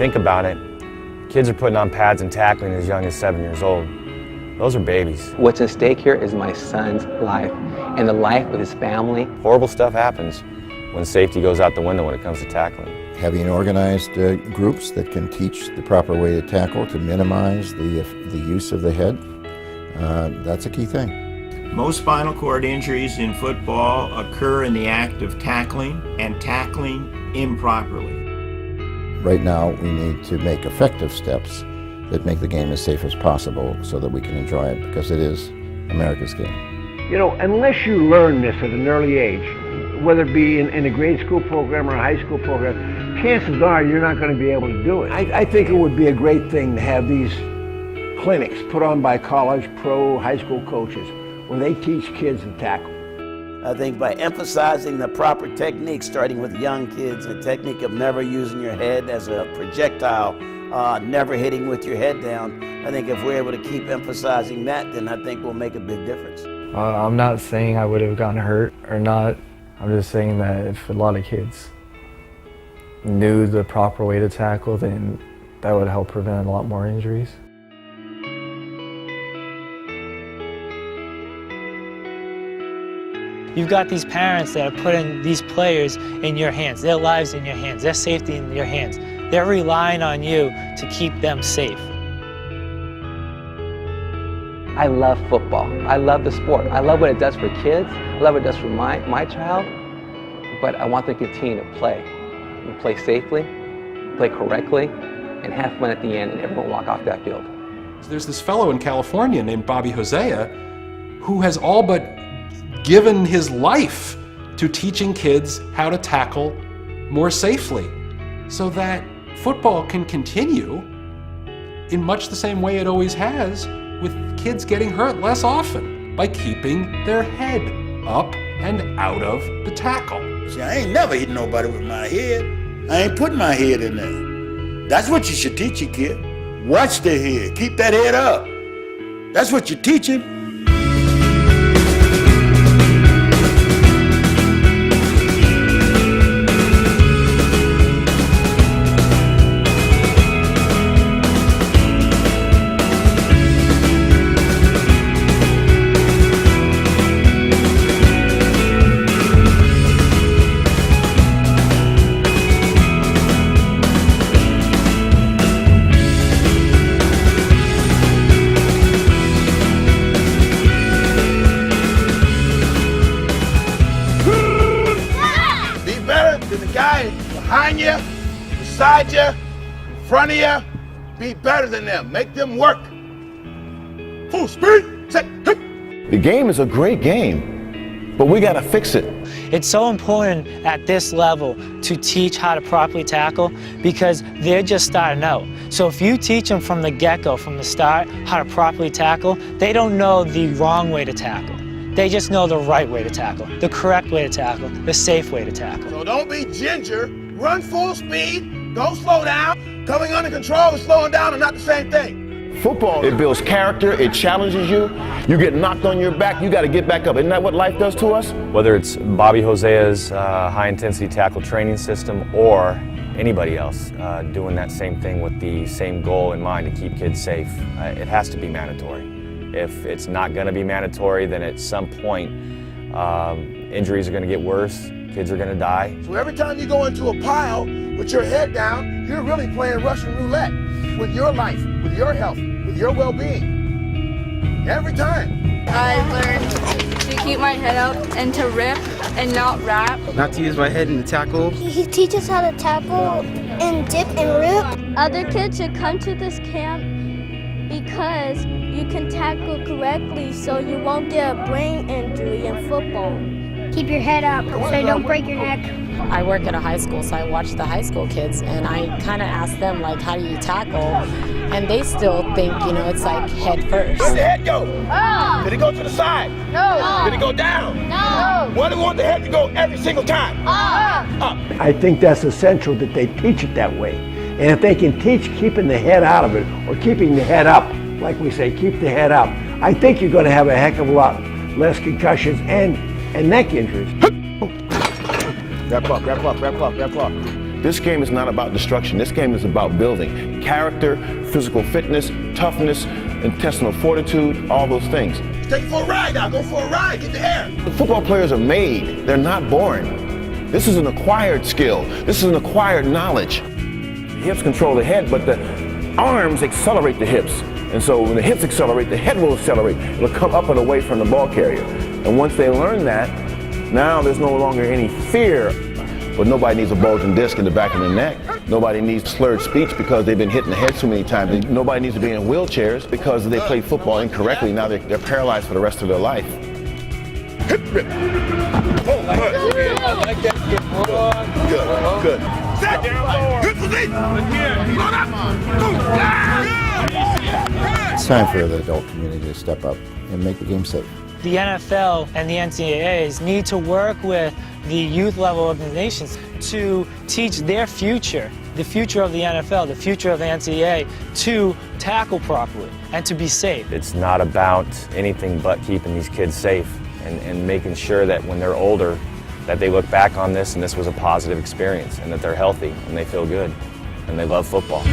think about it, kids are putting on pads and tackling as young as 7 years old. Those are babies. What's at stake here is my son's life and the life of his family. Horrible stuff happens when safety goes out the window when it comes to tackling. Having organized groups that can teach the proper way to tackle to minimize the use of the head, that's a key thing. Most spinal cord injuries in football occur in the act of tackling and tackling improperly. Right now, we need to make effective steps that make the game as safe as possible so that we can enjoy it, because it is America's game. You know, unless you learn this at an early age, whether it be in a grade school program or a high school program, chances are you're not going to be able to do it. I think it would be a great thing to have these clinics put on by college, pro, high school coaches where they teach kids to tackle. I think by emphasizing the proper technique, starting with young kids, the technique of never using your head as a projectile, never hitting with your head down, I think if we're able to keep emphasizing that, then I think we'll make a big difference. I'm not saying I would have gotten hurt or not. I'm just saying that if a lot of kids knew the proper way to tackle, then that would help prevent a lot more injuries. You've got these parents that are putting these players in your hands, their lives in your hands, their safety in your hands. They're relying on you to keep them safe. I love football. I love the sport. I love what it does for kids. I love what it does for my child. But I want them to continue to play. And play safely, play correctly, and have fun at the end, and everyone walk off that field. There's this fellow in California named Bobby Hosea who has all but given his life to teaching kids how to tackle more safely so that football can continue in much the same way it always has, with kids getting hurt less often by keeping their head up and out of the tackle. See, I ain't never hit nobody with my head. I ain't putting my head in there. That's what you should teach your kid. Watch their head. Keep that head up. That's what you're teaching. Behind you, beside you, in front of you, be better than them. Make them work. Full speed, set, hit. The game is a great game, but we got to fix it. It's so important at this level to teach how to properly tackle because they're just starting out. So if you teach them from the get-go, from the start, how to properly tackle, they don't know the wrong way to tackle. They just know the right way to tackle, the correct way to tackle, the safe way to tackle. So don't be ginger, run full speed, don't slow down. Coming under control and slowing down are not the same thing. Football, it builds character, it challenges you. You get knocked on your back, you got to get back up. Isn't that what life does to us? Whether it's Bobby Hosea's high-intensity tackle training system or anybody else doing that same thing with the same goal in mind to keep kids safe, it has to be mandatory. If it's not going to be mandatory, then at some point, injuries are going to get worse, kids are going to die. So every time you go into a pile with your head down, you're really playing Russian roulette with your life, with your health, with your well-being. Every time. I learned to keep my head up and to rip and not wrap. Not to use my head in the tackle. He teaches how to tackle and dip and rip. Other kids should come to this camp because you can tackle correctly so you won't get a brain injury in football. Keep your head up so you don't break your neck. I work at a high school, so I watch the high school kids, and I kind of ask them, like, how do you tackle? And they still think, you know, it's like head first. Where'd the head go? Did it go to the side? No. Did it go down? No. Where do we want the head to go every single time? Up. I think that's essential that they teach it that way. And if they can teach keeping the head out of it or keeping the head up, like we say, keep the head up, I think you're going to have a heck of a lot less concussions and neck injuries. Grab clock, grab clock, grab clock, grab clock. This game is not about destruction. This game is about building character, physical fitness, toughness, intestinal fortitude, all those things. Take it for a ride now. Go for a ride. Get the air. The football players are made. They're not born. This is an acquired skill. This is an acquired knowledge. The hips control the head, but the arms accelerate the hips. And so when the hips accelerate, the head will accelerate. It'll come up and away from the ball carrier. And once they learn that, now there's no longer any fear. But nobody needs a bulging disc in the back of the neck. Nobody needs slurred speech because they've been hit in the head too many times. Nobody needs to be in wheelchairs because they played football incorrectly. Now they're paralyzed for the rest of their life. Hip rip. Oh, good. I like that. Good. Good. Set. Hip release. It's time for the adult community to step up and make the game safe. The NFL and the NCAAs need to work with the youth level organizations to teach their future, the future of the NFL, the future of the NCAA, to tackle properly and to be safe. It's not about anything but keeping these kids safe and making sure that when they're older that they look back on this and this was a positive experience and that they're healthy and they feel good and they love football.